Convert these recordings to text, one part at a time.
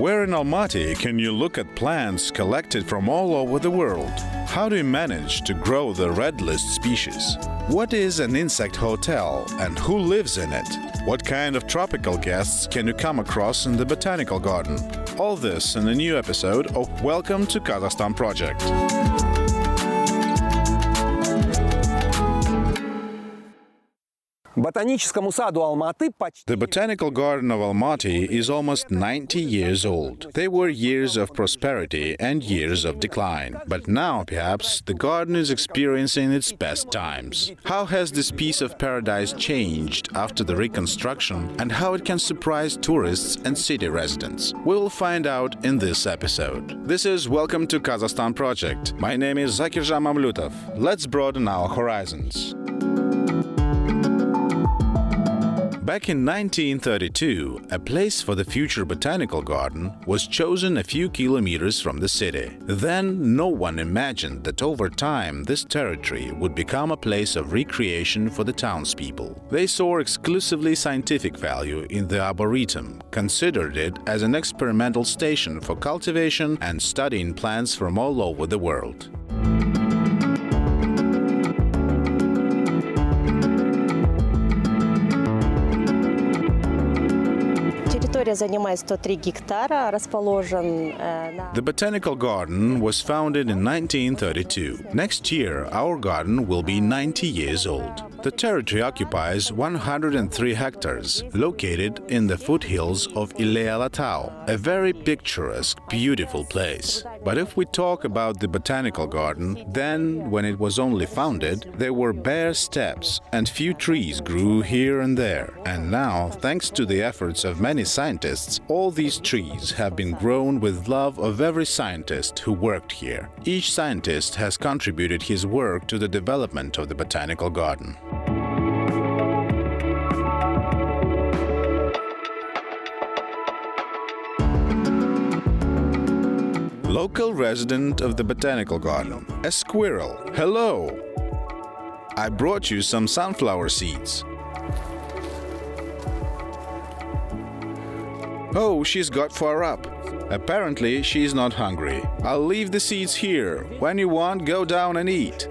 Where in Almaty can you look at plants collected from all over the world? How do you manage to grow the red list species? What is an insect hotel and who lives in it? What kind of tropical guests can you come across in the Botanical Garden? All this in a new episode of Welcome to Kazakhstan project. The Botanical Garden of Almaty is almost 90 years old. They were years of prosperity and years of decline. But now, perhaps, the garden is experiencing its best times. How has this piece of paradise changed after the reconstruction and how it can surprise tourists and city residents? We will find out in this episode. This is Welcome to Kazakhstan project. My name is Zakirjan Mamlutov. Let's broaden our horizons. Back in 1932, a place for the future botanical garden was chosen a few kilometers from the city. Then no one imagined that over time this territory would become a place of recreation for the townspeople. They saw exclusively scientific value in the arboretum, considered it as an experimental station for cultivation and studying plants from all over the world. The Botanical Garden was founded in 1932. Next year, our garden will be 90 years old. The territory occupies 103 hectares, located in the foothills of Ile-Alatau, a very picturesque, beautiful place. But if we talk about the Botanical Garden, then, when it was only founded, there were bare steppes and few trees grew here and there. And now, thanks to the efforts of many scientists, all these trees have been grown with love of every scientist who worked here. Each scientist has contributed his work to the development of the Botanical Garden. Local resident of the Botanical Garden, a squirrel. Hello! I brought you some sunflower seeds. Oh, she's got far up. Apparently, she's not hungry. I'll leave the seeds here. When you want, go down and eat.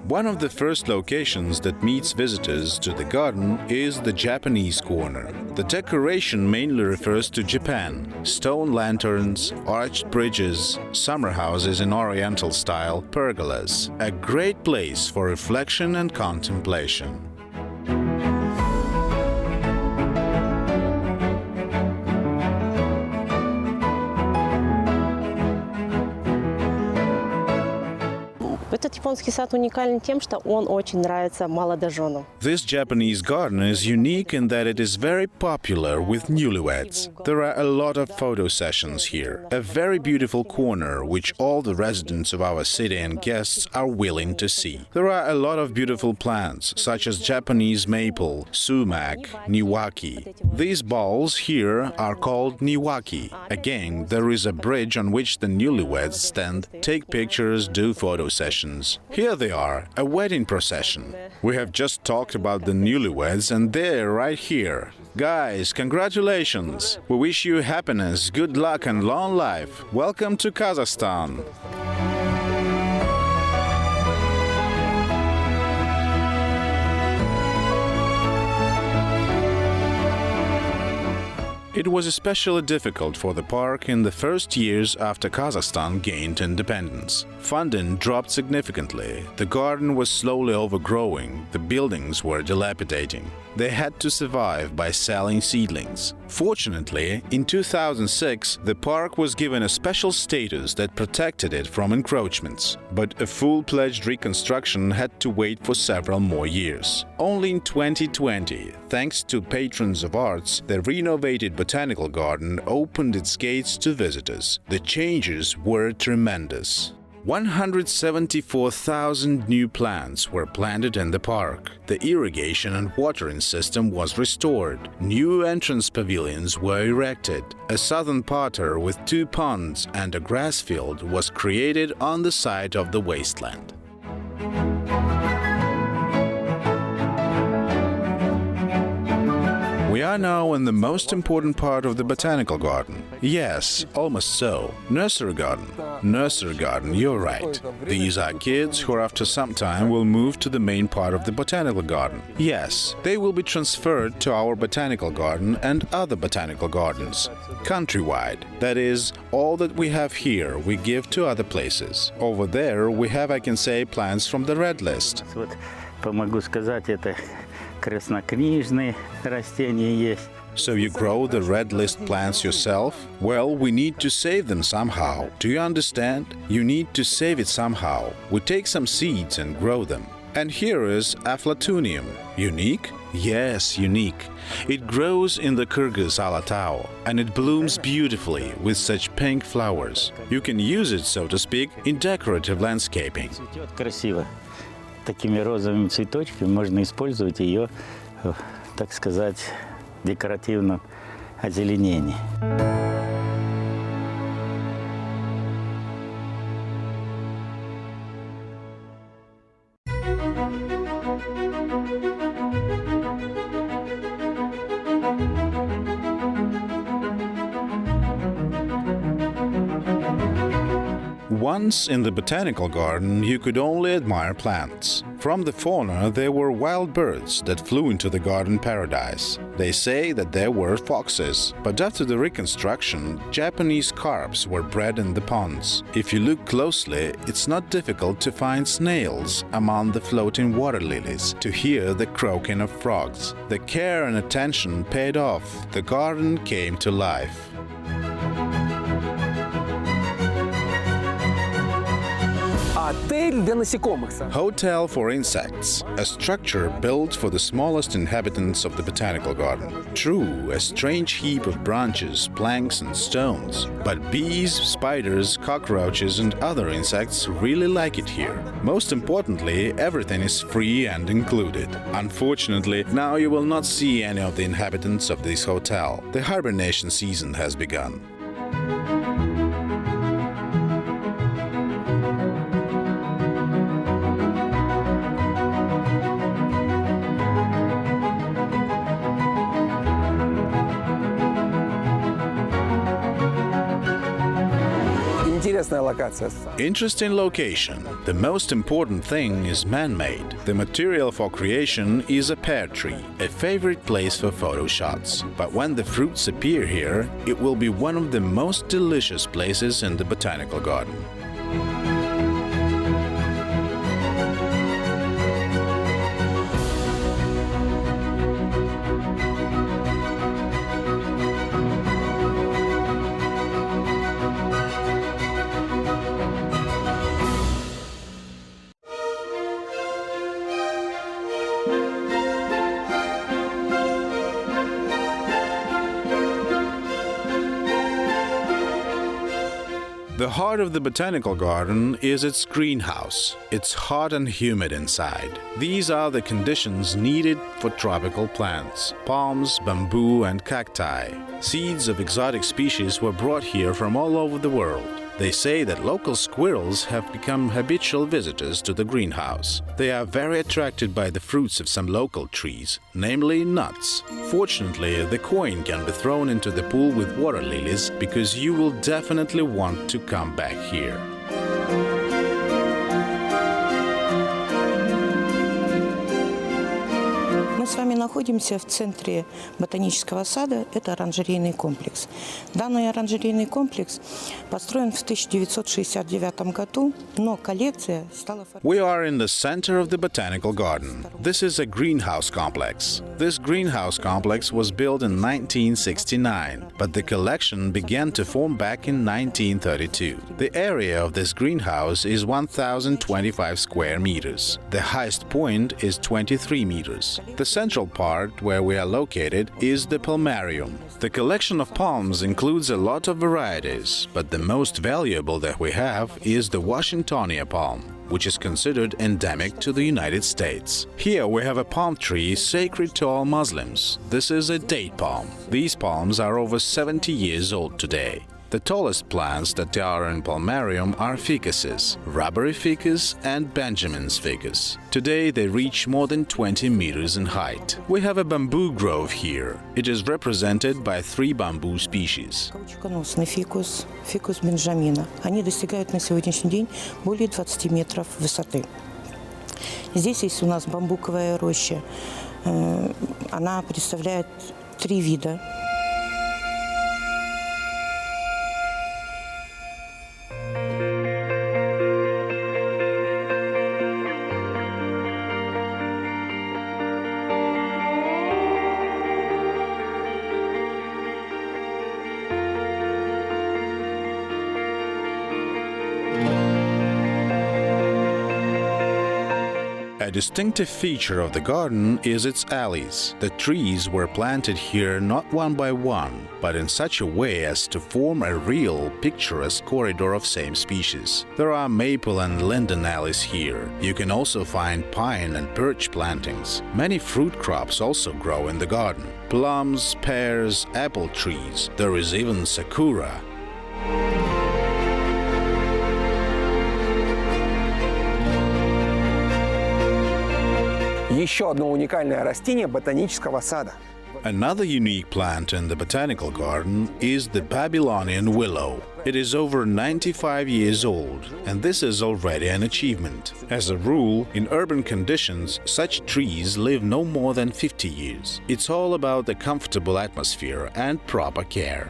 One of the first locations that meets visitors to the garden is the Japanese corner. The decoration mainly refers to Japan: stone lanterns, arched bridges, summer houses in Oriental style, pergolas. A great place for reflection and contemplation. This Japanese garden is unique in that it is very popular with newlyweds. There are a lot of photo sessions here. A very beautiful corner which all the residents of our city and guests are willing to see. There are a lot of beautiful plants such as Japanese maple, sumac, niwaki. These balls here are called niwaki. Again, there is a bridge on which the newlyweds stand, take pictures, do photo sessions. Here they are, a wedding procession. We have just talked about the newlyweds and they're right here. Guys, congratulations! We wish you happiness, good luck and long life. Welcome to Kazakhstan! It was especially difficult for the park in the first years after Kazakhstan gained independence. Funding dropped significantly, the garden was slowly overgrowing, the buildings were dilapidating. They had to survive by selling seedlings. Fortunately, in 2006, the park was given a special status that protected it from encroachments. But a full-fledged reconstruction had to wait for several more years. Only in 2020, thanks to patrons of arts, the renovated Botanical Garden opened its gates to visitors. The changes were tremendous. 174,000 new plants were planted in the park. The irrigation and watering system was restored. New entrance pavilions were erected. A southern parterre with 2 ponds and a grass field was created on the site of the wasteland. We are now in the most important part of the Botanical Garden. Yes, almost so. Nursery garden. Nursery garden, you're right. These are kids who after some time will move to the main part of the Botanical Garden. Yes, they will be transferred to our Botanical Garden and other botanical gardens. Countrywide. That is, all that we have here we give to other places. Over there we have, I can say, plants from the red list. Помогу сказать, это краснокнижные растения есть. So you grow the red list plants yourself? Well, we need to save them somehow. Do you understand? You need to save it somehow. We take some seeds and grow them. And here is Aflatunium. Unique? Yes, unique. It grows in the Kyrgyz Almaty, and it blooms beautifully with such pink flowers. You can use it, so to speak, in decorative landscaping. Цветет красиво. Такими розовыми цветочками можно использовать ее, так сказать, в декоративном озеленении. Once in the Botanical Garden, you could only admire plants. From the fauna, there were wild birds that flew into the garden paradise. They say that there were foxes, but after the reconstruction, Japanese carps were bred in the ponds. If you look closely, it's not difficult to find snails among the floating water lilies, to hear the croaking of frogs. The care and attention paid off. The garden came to life. Hotel for insects, a structure built for the smallest inhabitants of the Botanical Garden. True, a strange heap of branches, planks and stones. But bees, spiders, cockroaches and other insects really like it here. Most importantly, everything is free and included. Unfortunately, now you will not see any of the inhabitants of this hotel. The hibernation season has begun. Interesting location. The most important thing is man-made. The material for creation is a pear tree, a favorite place for photo shots. But when the fruits appear here, it will be one of the most delicious places in the Botanical Garden. The heart of the Botanical Garden is its greenhouse. It's hot and humid inside. These are the conditions needed for tropical plants: palms, bamboo and cacti. Seeds of exotic species were brought here from all over the world. They say that local squirrels have become habitual visitors to the greenhouse. They are very attracted by the fruits of some local trees, namely nuts. Fortunately, the coin can be thrown into the pool with water lilies because you will definitely want to come back here. с вами находимся в центре ботанического сада. Это оранжерейный комплекс. Данный оранжерейный комплекс построен в 1969 году, но коллекция стала... We are in the center of the Botanical Garden. This is a greenhouse complex. This greenhouse complex was built in 1969, but the collection began to form back in 1932. The area of this greenhouse is 1,025 square meters. The highest point is 23 meters. The central part where we are located is the palmarium. The collection of palms includes a lot of varieties, but the most valuable that we have is the Washingtonia palm, which is considered endemic to the United States. Here we have a palm tree sacred to all Muslims. This is a date palm. These palms are over 70 years old today. The tallest plants that are in palmarium are ficuses, rubbery ficus and Benjamin's ficus. Today they reach more than 20 meters in height. We have a bamboo grove here. It is represented by 3 bamboo species. Каучуконосный фикус, фикус Бенджамина. Они достигают на сегодняшний день более 20 метров высоты. Здесь есть у нас бамбуковая роща. Она представляет 3 вида. A distinctive feature of the garden is its alleys. The trees were planted here not one by one, but in such a way as to form a real, picturesque corridor of same species. There are maple and linden alleys here. You can also find pine and birch plantings. Many fruit crops also grow in the garden. Plums, pears, apple trees. There is even sakura. Еще одно уникальное растение ботанического сада. Another unique plant in the Botanical Garden is the Babylonian Willow. It is over 95 years old, and this is already an achievement. As a rule, in urban conditions, such trees live no more than 50 years. It's all about the comfortable atmosphere and proper care.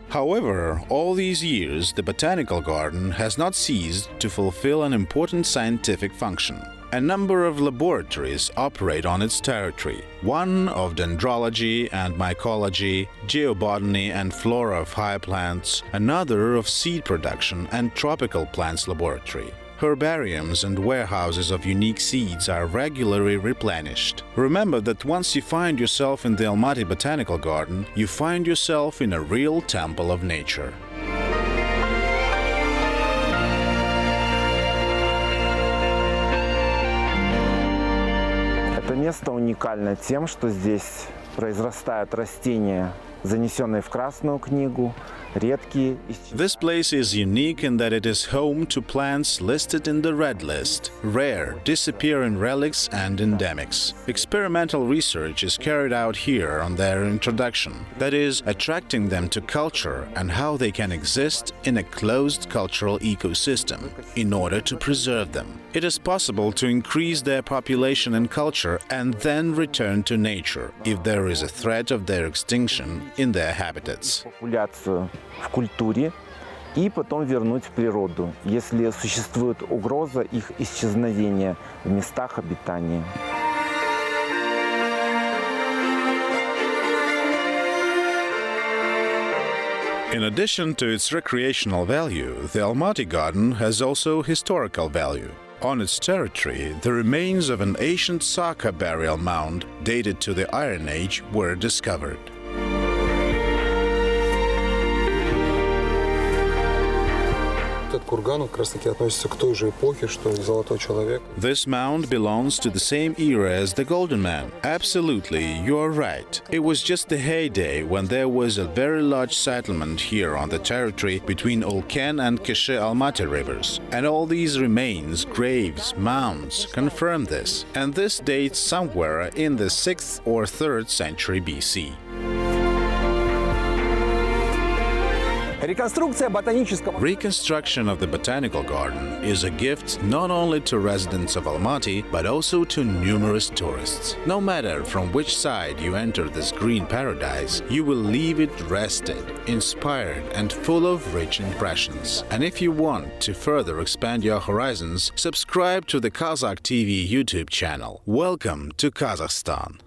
However, all these years, the Botanical Garden has not ceased to fulfill an important scientific function. A number of laboratories operate on its territory. One of dendrology and mycology, geobotany and flora of high plants, another of seed production and tropical plants laboratory. Herbariums and warehouses of unique seeds are regularly replenished. Remember that once you find yourself in the Almaty Botanical Garden, you find yourself in a real temple of nature. Это место уникально тем, что здесь произрастают растения, занесенные в Красную книгу, редкие. This place is unique in that it is home to plants listed in the red list, rare, disappearing relics and endemics. Experimental research is carried out here on their introduction, that is, attracting them to culture and how they can exist in a closed cultural ecosystem in order to preserve them. It is possible to increase their population and culture and then return to nature if there is a threat of their extinction in their habitats. Популяцию в культуре и потом вернуть в природу, если существует угроза их исчезновения в местах обитания. In addition to its recreational value, the Almaty Garden has also historical value. On its territory, the remains of an ancient Saka burial mound dated to the Iron Age were discovered. Этот курган как раз-таки относится к той же эпохе, что и Золотой человек. This mound belongs to the same era as the Golden Man. Absolutely, you are right. It was just the heyday when there was a very large settlement here on the territory between Olken and Keshe Almaty rivers. And all these remains, graves, mounds confirm this. And this dates somewhere in the 6th or 3rd century BC. Реконструкция ботанического... Reconstruction of the Botanical Garden is a gift not only to residents of Almaty, but also to numerous tourists. No matter from which side you enter this green paradise, you will leave it rested, inspired, and full of rich impressions. And if you want to further expand your horizons, subscribe to the Qazaq TV YouTube channel. Welcome to Kazakhstan.